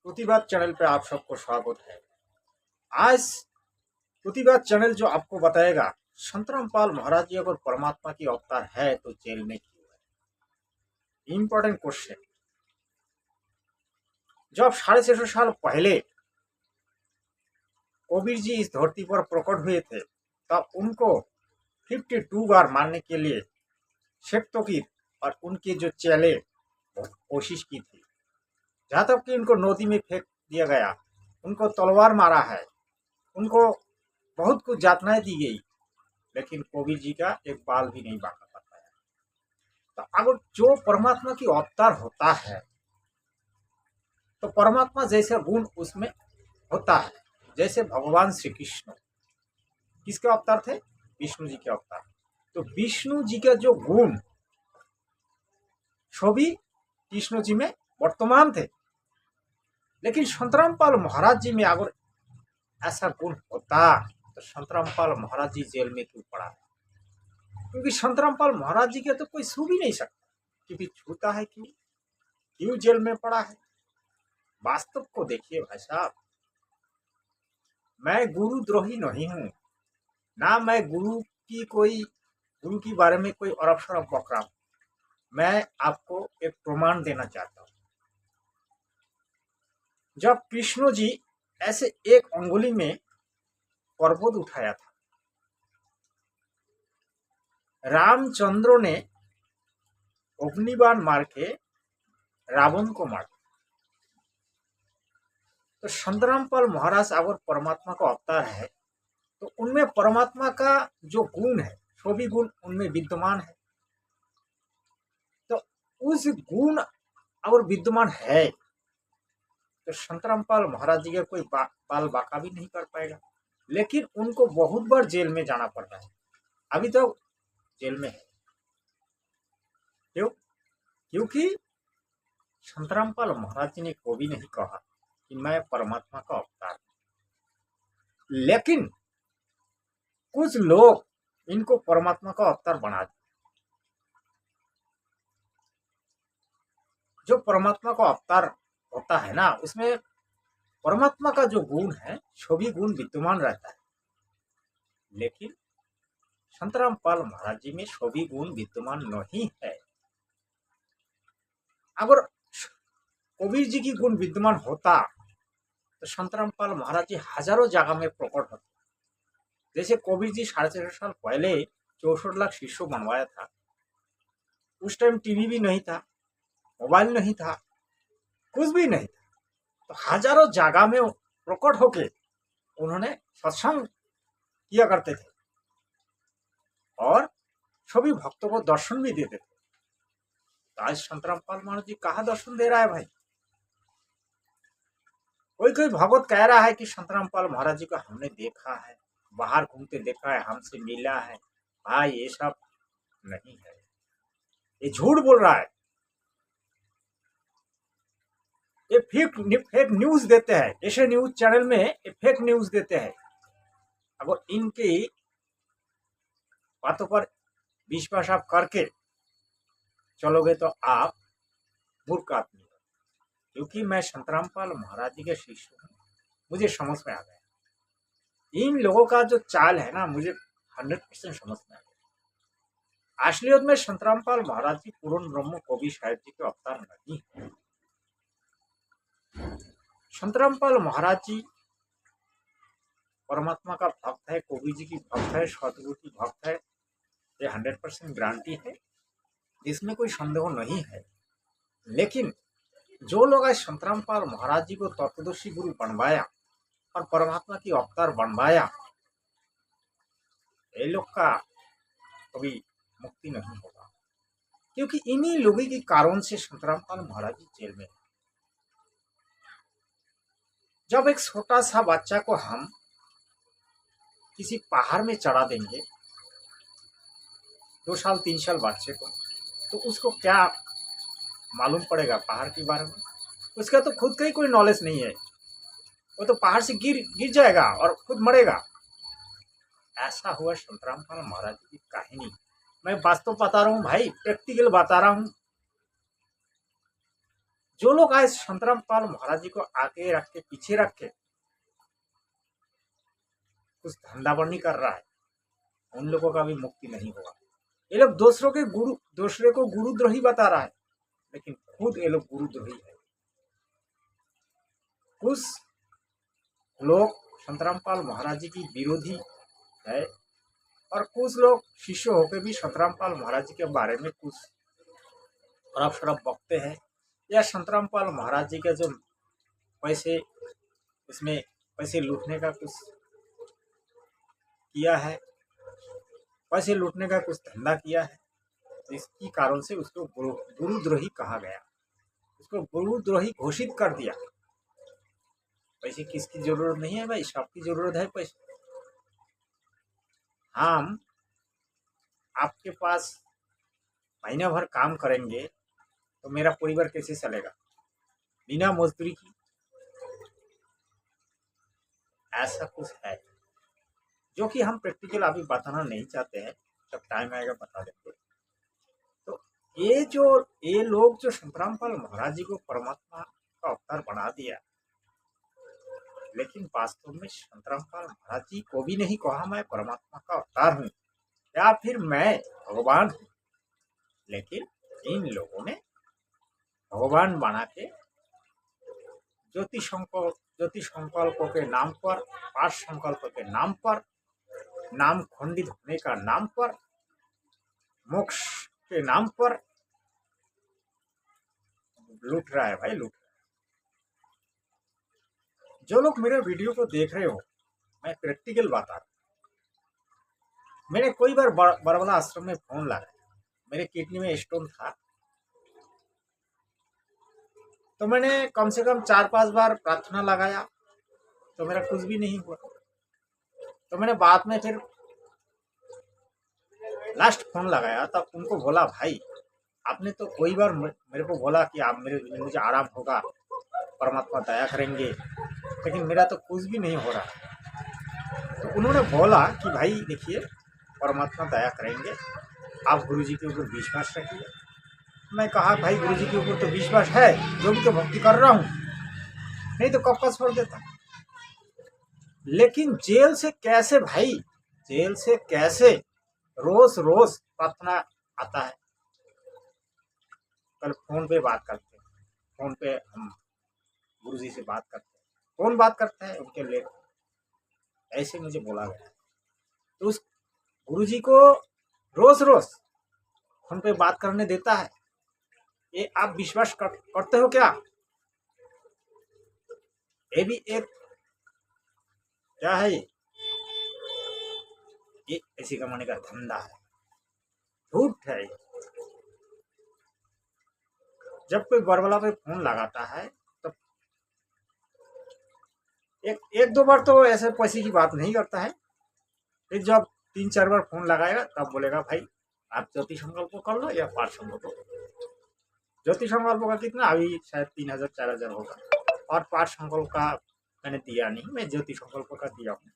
प्रतिवाद चैनल पे आप सबको स्वागत है। आज प्रतिवाद चैनल जो आपको बताएगा संतराम पाल महाराज जी अगर परमात्मा की अवतार है तो जेल में क्यों है। Important question. जब 650 साल पहले कबीर जी इस धरती पर प्रकट हुए थे तब उनको 52 बार मारने के लिए शेख तकीर और उनके जो चेले बहुत कोशिश की थी, जहां तक कि उनको नदी में फेंक दिया गया, उनको तलवार मारा है, उनको बहुत कुछ यातनाएं दी गई, लेकिन कबीर जी का एक बाल भी नहीं बांका कर पाया। तो अगर जो परमात्मा की अवतार होता है तो परमात्मा जैसा गुण उसमें होता है। जैसे भगवान श्री कृष्ण किसके अवतार थे? विष्णु जी के अवतार। तो विष्णु जी का जो गुण सभी कृष्ण जी में वर्तमान थे, लेकिन संतराम पाल महाराज जी में अगर ऐसा गुण होता तो संतराम पाल महाराज जी जेल में क्यों पड़ा है? क्योंकि संतराम पाल महाराज जी के तो कोई छू भी नहीं सकता, क्योंकि छूता है क्यों? क्यों जेल में पड़ा है? वास्तव को देखिए भाई साहब, मैं गुरुद्रोही नहीं हूं, ना मैं गुरु की बारे में कोई अरब शरब बक रहा हूं। मैं आपको एक प्रमाण देना चाहता हूं। जब कृष्ण जी ऐसे एक अंगुली में पर्वत उठाया था, रामचंद्र ने अग्निबाण मार के रावण को मार। तो संतराम पाल महाराज अगर परमात्मा का अवतार है तो उनमें परमात्मा का जो गुण है सभी गुण उनमें विद्यमान है। तो उस गुण अगर विद्यमान है तो संतराम पाल महाराज जी का कोई बाल बाका भी नहीं कर पाएगा। लेकिन उनको बहुत बार जेल में जाना पड़ता है, अभी तो जेल में है। क्यों? क्योंकि संतराम पाल महाराज जी ने कभी नहीं कहा कि मैं परमात्मा का अवतार हूं, लेकिन कुछ लोग इनको परमात्मा का अवतार बना दिया। जो परमात्मा का अवतार होता है ना, उसमें परमात्मा का जो गुण है सभी गुण विद्यमान रहता है, लेकिन संतराम पाल महाराज जी में सभी गुण विद्यमान नहीं है। अगर कबीर जी की गुण विद्यमान होता तो संतराम पाल महाराज जी हजारों जगह में प्रकट होते। जैसे कबीर जी 650 साल पहले 64 लाख शिष्य बनवाया था, उस टाइम टीवी भी नहीं था, मोबाइल नहीं था, कुछ भी नहीं था, तो हजारों जगह में प्रकट होके उन्होंने सत्संग किया करते थे और सभी भक्तों को दर्शन भी देते थे। तो आज संतराम पाल महाराज जी कहाँ दर्शन दे रहा है भाई? कोई कोई भगवत कह रहा है कि संतराम पाल महाराज जी को हमने देखा है, बाहर घूमते देखा है, हमसे मिला है। भाई ये सब नहीं है, ये झूठ बोल रहा है। ये फेक न्यूज देते हैं, ऐसे न्यूज चैनल में ये फेक न्यूज देते हैं। अगर इनकी बातों पर विश्वास आप करके चलोगे तो आप मूर्ख आदमी हो। क्योंकि मैं संतराम पाल महाराज जी के शिष्य हूँ, मुझे समझ में आ गया इन लोगों का जो चाल है ना, मुझे 100% समझ में आ गया। असलियत में संतराम पाल महाराज जी पूर्ण ब्रह्म कवि साहिब जी के अवतार नहीं है। संतराम पाल महाराज जी परमात्मा का भक्त है, कबीर जी की भक्त है, सतगुरु की भक्त है, ये 100% गारंटी है, इसमें कोई संदेह नहीं है। लेकिन जो लोग आज संतराम पाल महाराज जी को तत्वदर्शी गुरु बनवाया और परमात्मा की अवतार बनवाया, ये लोग का कभी मुक्ति नहीं होगा। क्योंकि इन्हीं लोगों के कारण से संतराम पाल महाराज जी जेल में। जब एक छोटा सा बच्चा को हम किसी पहाड़ में चढ़ा देंगे, 2 साल 3 साल बच्चे को, तो उसको क्या मालूम पड़ेगा पहाड़ के बारे में? उसका तो खुद का ही कोई नॉलेज नहीं है, वो तो पहाड़ से गिर गिर जाएगा और खुद मरेगा। ऐसा हुआ संतराम पाल महाराज जी की कहानी। मैं वास्तव बता रहा हूँ भाई, प्रैक्टिकल बता रहा हूँ। जो लोग आज संतराम पाल महाराज जी को आगे रख के पीछे रख के कुछ धंधा बनी कर रहा है, उन लोगों का भी मुक्ति नहीं होगा। ये लोग दूसरे को गुरुद्रोही बता रहा है, लेकिन खुद ये लोग गुरुद्रोही है। कुछ लोग संतराम पाल महाराज जी की विरोधी है और कुछ लोग शिष्य होकर भी संतराम पाल महाराज जी के बारे में कुछ खराब शराब बकते हैं, या संतराम पाल महाराज जी का जो पैसे इसमें पैसे लूटने का कुछ किया है, पैसे लूटने का कुछ धंधा किया है, इसकी कारण से उसको गुरुद्रोही कहा गया, उसको गुरुद्रोही घोषित कर दिया। पैसे किसकी जरूरत नहीं है भाई, सबकी जरूरत है पैसे। हम आपके पास महीना भर काम करेंगे तो मेरा परिवार कैसे चलेगा बिना मजदूरी की? ऐसा कुछ है जो कि हम प्रैक्टिकल अभी बताना नहीं चाहते हैं, जब टाइम आएगा बता देंगे। तो ये लोग जो संतराम पाल महाराज जी को परमात्मा का अवतार बना दिया, लेकिन वास्तव में संतराम पाल महाराज जी को भी नहीं कहा मैं परमात्मा का अवतार हूँ या फिर मैं भगवान हूँ, लेकिन इन लोगों ने भगवान बना के ज्योतिष संकल्पों के नाम पर, पाठ संकल्प के नाम पर, नाम खंडित होने का नाम पर, मोक्ष के नाम पर लूट रहा है भाई, लूट रहा है। जो लोग मेरे वीडियो को देख रहे हो, मैं प्रैक्टिकल बता रहा हूँ। मैंने कोई बार बरबला आश्रम में फोन लगाया, मेरे किडनी में स्टोन था, तो मैंने कम से कम 4-5 बार प्रार्थना लगाया, तो मेरा कुछ भी नहीं हुआ। तो मैंने बाद में फिर लास्ट फोन लगाया, तब उनको बोला भाई आपने तो कोई बार मेरे को बोला कि आप मुझे आराम होगा, परमात्मा दया करेंगे, लेकिन मेरा तो कुछ भी नहीं हो रहा। तो उन्होंने बोला कि भाई देखिए परमात्मा दया करेंगे, आप गुरुजी के ऊपर विश्वास रखिए। मैं कहा भाई गुरुजी के ऊपर तो विश्वास है, जो भी तो भक्ति कर रहा हूँ, नहीं तो कब का छोड़ देता। लेकिन जेल से कैसे भाई, जेल से कैसे रोज रोज प्रार्थना आता है। कल फोन पे बात करते हैं, फोन पे हम गुरुजी से बात करते हैं, कौन बात करता है उनके लिए, ऐसे मुझे बोला गया। तो उस गुरुजी को रोज रोज फोन पे बात करने देता है, ये आप विश्वास करते हो क्या? ये भी एक क्या है, ये ऐसी कमाने का धंधा है, झूठ है। जब कोई बरबला पे फोन लगाता है तो एक दो बार तो ऐसे पैसे की बात नहीं करता है, फिर जब 3-4 बार फोन लगाएगा तब बोलेगा भाई आप ज्योति संकल्प कर लो या पाठ संकल्प। ज्योति संकल्प का कितना, अभी शायद 3000-4000 होगा, और पाठ संकल्प का मैंने दिया नहीं, मैं ज्योति संकल्प का दिया हूँ,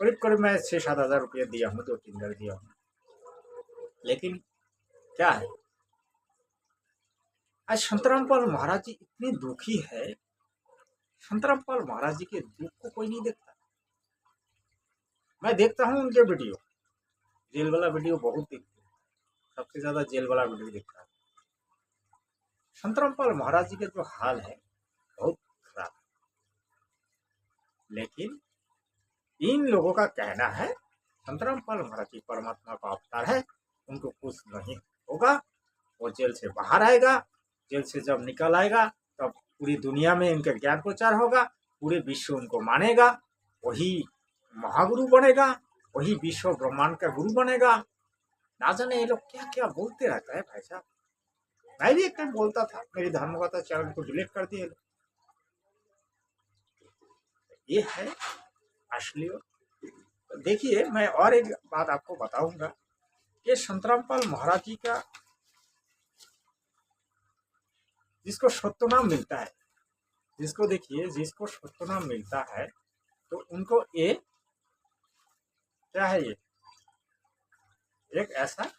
करीब करीब मैं 6-7 हजार रुपया दिया हूँ, 2-3 हजार दिया हूँ। लेकिन क्या है, आज संतराम पाल महाराज जी इतने दुखी है, संतराम पाल महाराज जी के दुख को कोई नहीं देखता। मैं देखता हूँ उनके वीडियो, जेल वाला वीडियो बहुत देखता हूँ, सबसे ज्यादा जेल वाला वीडियो देखता हूँ। संतराम पाल महाराज जी के जो हाल है बहुत खराब, लेकिन इन लोगों का कहना है संतराम पाल महाराज जी परमात्मा का अवतार है, उनको कुछ नहीं होगा, वो जेल से बाहर आएगा, जेल से जब निकल आएगा तब पूरी दुनिया में इनका ज्ञान प्रचार होगा, पूरे विश्व उनको मानेगा, वही महागुरु बनेगा, वही विश्व ब्रह्मांड का गुरु बनेगा। ना जाने ये लोग क्या क्या बोलते रहता है भाई साहब। मैं भी एक टाइम बोलता था, मेरी धर्मकथा चैनल को डिलीट कर दिए। ये है असलियत। तो देखिए मैं और एक बात आपको बताऊंगा, ये संतराम पाल महाराज जी का जिसको सत्यनाम मिलता है, जिसको देखिए जिसको सत्यनाम मिलता है, तो उनको ये क्या है, ये एक ऐसा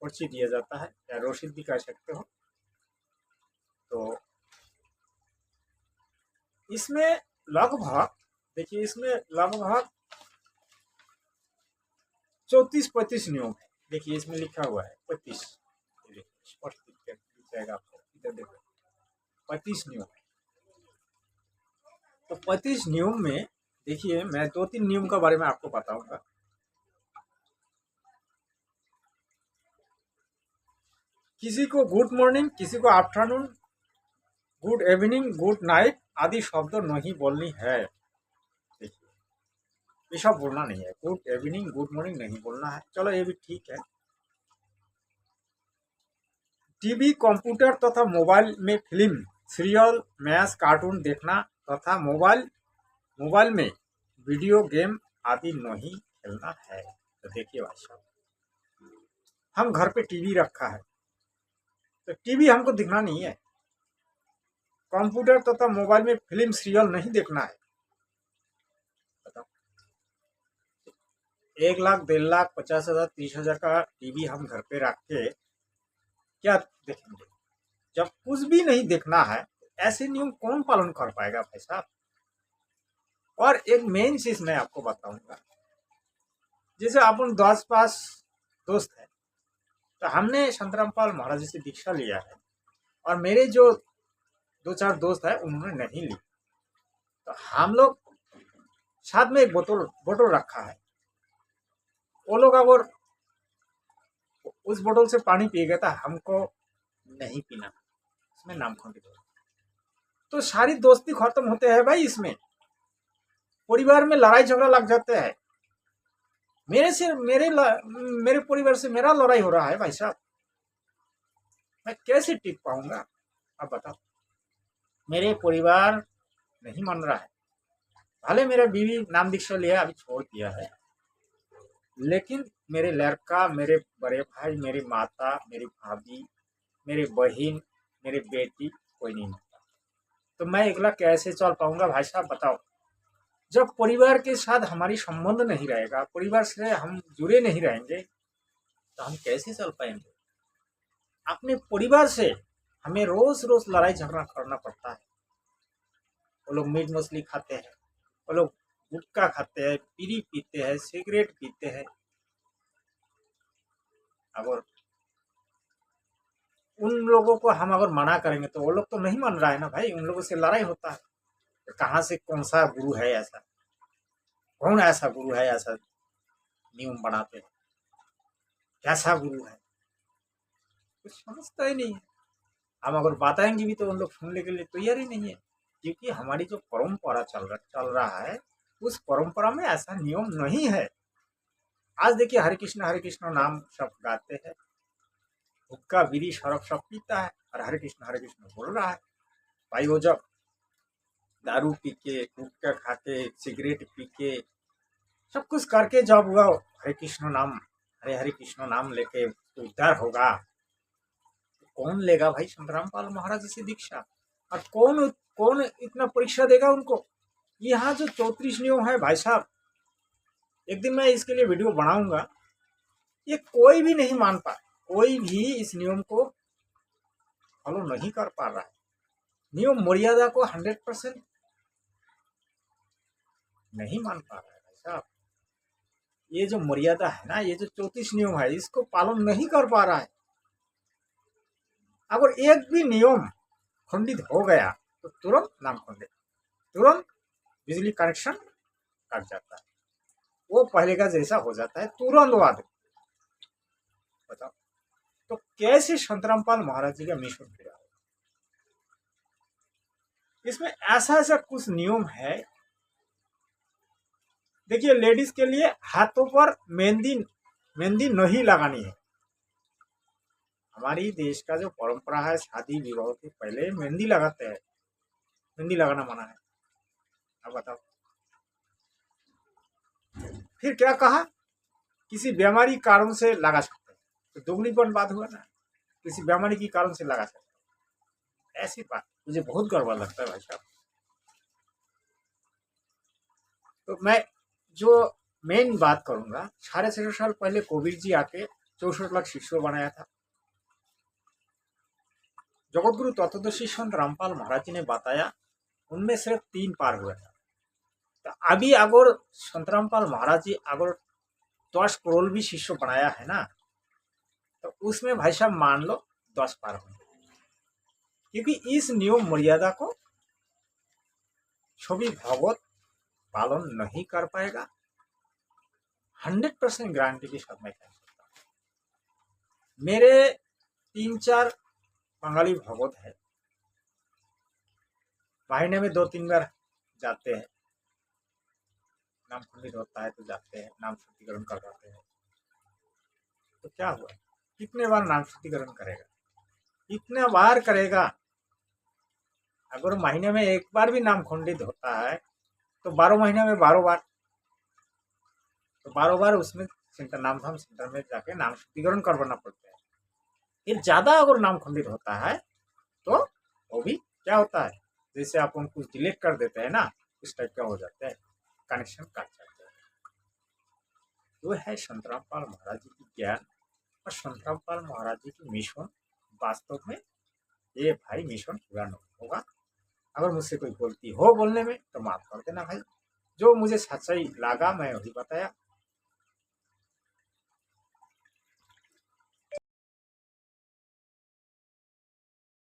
पर्ची दिया जाता है या रसीद भी कह सकते हो। तो इसमें लगभग देखिए, इसमें लगभग 34-35 नियम है। देखिए इसमें लिखा हुआ है 35, स्पष्ट दिख जाएगा आपको, इधर देखो 35 नियम है। तो 35 नियम में देखिए मैं 2-3 नियम के बारे में आपको बताऊंगा। किसी को गुड मॉर्निंग, किसी को afternoon, good evening, good night आदि शब्द नहीं बोलनी है। देखिए ये सब बोलना नहीं है, गुड इवनिंग गुड मॉर्निंग नहीं बोलना है। चलो ये भी ठीक है। टीवी, कंप्यूटर तथा मोबाइल में फिल्म, सीरियल, मैच, कार्टून देखना तथा मोबाइल में वीडियो गेम आदि नहीं खेलना है। तो देखिए भाई साहब, हम घर पे टीवी रखा है तो टीवी हमको दिखना नहीं है। कंप्यूटर तथा मोबाइल में फिल्म सीरियल नहीं देखना है। बताओ, 1 लाख, 1.5 लाख, 50,000, 30,000 का टीवी हम घर पे रख के क्या देखेंगे? जब कुछ भी नहीं देखना है, ऐसे नियम कौन पालन कर पाएगा भाई साहब? और एक मेन चीज मैं आपको बताऊंगा, जैसे अपन 10 पास दोस्त है, तो हमने संतरामपाल महाराज जी से दीक्षा लिया है और मेरे जो 2-4 दोस्त है उन्होंने नहीं ली। तो हम लोग साथ में एक बोतल रखा है। वो लोग अगर उस बोतल से पानी पी गए तो हमको नहीं पीना, इसमें नाम खंडित हो। तो सारी दोस्ती खत्म होते हैं भाई। इसमें परिवार में लड़ाई झगड़ा लग जाते हैं। मेरे परिवार से मेरा लड़ाई हो रहा है भाई साहब, मैं कैसे टिक पाऊंगा? अब बताओ, मेरे परिवार नहीं मान रहा है। भले मेरा बीवी नाम दीक्षा लिया, अभी छोड़ दिया है, लेकिन मेरे लड़का, मेरे बड़े भाई, मेरी माता, मेरी भाभी, मेरी बहन, मेरी बेटी कोई नहीं मानता। तो मैं अकेला कैसे चल पाऊंगा भाई साहब? बताओ। जब परिवार के साथ हमारी संबंध नहीं रहेगा, परिवार से हम जुड़े नहीं रहेंगे, तो हम कैसे चल पाएंगे? अपने परिवार से हमें रोज रोज लड़ाई झगड़ा करना पड़ता है। वो लोग मीट मछली खाते हैं, वो लोग गुटखा खाते हैं, बीड़ी पीते हैं, सिगरेट पीते हैं। अगर उन लोगों को हम अगर मना करेंगे तो वो लोग तो नहीं मान रहा है ना भाई, उन लोगों से लड़ाई होता है। तो कहाँ से कौन सा गुरु है ऐसा, कौन ऐसा गुरु है ऐसा नियम बनाते हैं? कैसा गुरु है? कुछ समझता ही नहीं है। हम अगर बताएंगे भी तो उन लोग सुनने के लिए तैयार ही नहीं है, क्योंकि हमारी जो परंपरा चल रहा है, उस परंपरा में ऐसा नियम नहीं है। आज देखिए हरे कृष्ण नाम सब गाते हैं, हुक्का बीड़ी शराब सब पीता है और हरे कृष्ण बोल रहा है। भाई वो जब दारू पी के, गुटखा खा के, सिगरेट पी के, सब कुछ करके जब हुआ हरे हरे कृष्ण नाम लेके उद्धार होगा, तो कौन लेगा भाई संतरामपाल महाराज जी से दीक्षा? और कौन कौन इतना परीक्षा देगा उनको? यहाँ जो 34 नियम है भाई साहब, एक दिन मैं इसके लिए वीडियो बनाऊंगा। ये कोई भी नहीं मान पा, कोई भी इस नियम को फॉलो नहीं कर पा रहा है। नियम मर्यादा को 100% नहीं मान पा रहा है भाई साहब। ये जो मर्यादा है ना, ये जो 34 नियम है, इसको पालन नहीं कर पा रहा है। अगर एक भी नियम खंडित हो गया तो तुरंत नाम खंडित, तुरंत बिजली कनेक्शन कट जाता है, वो पहले का जैसा हो जाता है तुरंत बाद। बताओ, तो कैसे संतरामपाल महाराज जी का मिशन पूरा हो? इसमें ऐसा ऐसा कुछ नियम है। देखिए, लेडीज के लिए हाथों पर मेहंदी नहीं लगानी है। हमारी देश का जो परंपरा है, शादी विवाह के पहले मेहंदी लगाते हैं, मेहंदी लगाना मना है। अब बताओ, फिर क्या कहा? किसी बीमारी कारण से लगा सकते हैं, तो दुगनीपन बात हुआ ना। किसी बीमारी के कारण से लगा सकते हैं, ऐसी बात मुझे बहुत गर्व लगता है भाई साहब। तो मैं जो मेन बात करूंगा, 6.5 साल पहले कोविड जी आके 64 लाख शिष्यों बनाया था। जगत गुरु तत्वदर्शी संत रामपाल महाराज जी ने बताया उनमें सिर्फ 3 पार हुआ था। तो अभी अगर संत रामपाल महाराज जी अगर 10 करोड़ भी शिष्य बनाया है ना, तो उसमें भाई साहब मान लो 10 पार होंगे, क्योंकि इस नियम मर्यादा को छवि भागवत पालन नहीं कर पाएगा। 100% गारंटी के साथ मैं कह सकता हूँ। मेरे 3-4 बंगाली भागवत है, महीने में 2-3 बार जाते हैं, नाम खंडित होता है तो जाते हैं, नाम शुद्धिकरण करवाते हैं। तो क्या हुआ, कितने बार नाम शुद्धिकरण करेगा, कितने बार करेगा? अगर महीने में 1 बार भी नाम खंडित होता है तो 12 महीने में 12 बार, तो 12 बार उसमें सेंटर नामधाम सेंटर में जाके नाम शुद्धिकरण करवाना पड़ता है। फिर ज्यादा अगर नाम खंडित होता है तो वो भी क्या होता है, जैसे आप उनको डिलीट कर देते हैं ना, इस टाइप का हो जाता है, कनेक्शन काट जाते हैं। वो है संत रामपाल महाराज जी की ज्ञान और संत रामपाल महाराज जी की मिशन। वास्तव में ये भाई मिशन पूरा नहीं होगा। अगर मुझसे कोई गलती हो बोलने में तो माफ कर देना भाई, जो मुझे सच्चाई लगा मैं वही बताया।